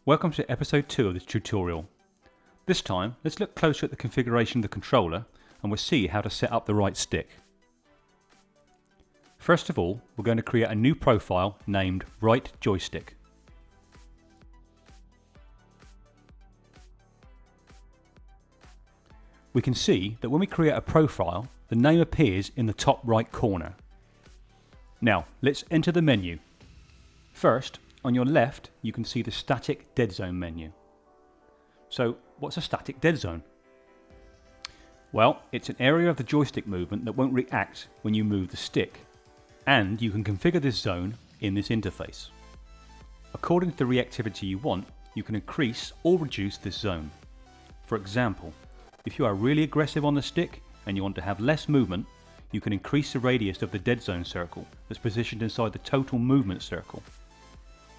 Welcome to episode 2 of this tutorial. This time, let's look closer at the configuration of the controller and we'll see how to set up the right stick. First of all, we're going to create a new profile named Right Joystick. We can see that when we create a profile, the name appears in the top right corner. Now, let's enter the menu. First, on your left, you can see the static dead zone menu. So, what's a static dead zone? Well, it's an area of the joystick movement that won't react when you move the stick, and you can configure this zone in this interface. According to the reactivity you want, you can increase or reduce this zone. For example, if you are really aggressive on the stick and you want to have less movement, you can increase the radius of the dead zone circle that's positioned inside the total movement circle.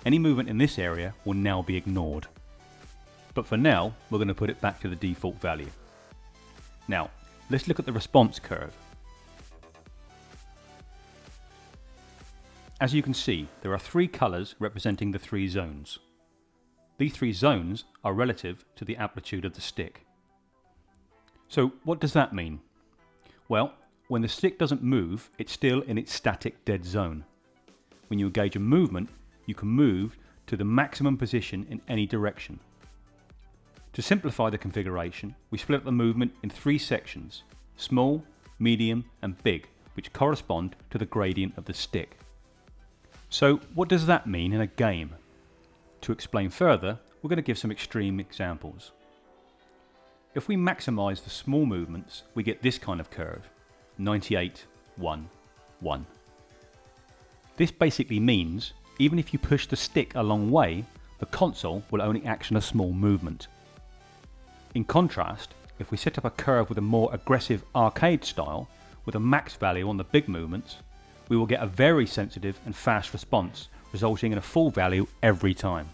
Any movement in this area will now be ignored. But for now, we're going to put it back to the default value. Now, let's look at the response curve. As you can see, there are 3 colours representing the 3 zones. These 3 zones are relative to the amplitude of the stick. So what does that mean? Well, when the stick doesn't move, it's still in its static dead zone. When you engage a movement, you can move to the maximum position in any direction. To simplify the configuration, we split up the movement in 3 sections: small, medium and big, which correspond to the gradient of the stick. So what does that mean in a game? To explain further, we're going to give some extreme examples. If we maximise the small movements, we get this kind of curve: 98, 1, 1. This basically means even if you push the stick a long way, the console will only action a small movement. In contrast, if we set up a curve with a more aggressive arcade style, with a max value on the big movements, we will get a very sensitive and fast response, resulting in a full value every time.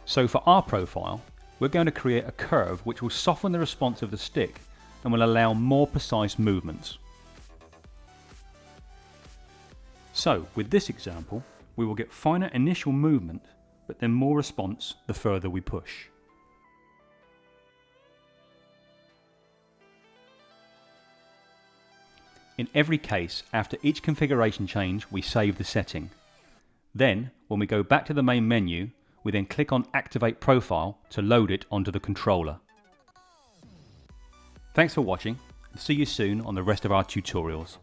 So for our profile, we're going to create a curve which will soften the response of the stick and will allow more precise movements. So with this example, we will get finer initial movement, but then more response the further we push. In every case, after each configuration change, we save the setting. Then, when we go back to the main menu, we then click on Activate Profile to load it onto the controller. Thanks for watching, and see you soon on the rest of our tutorials.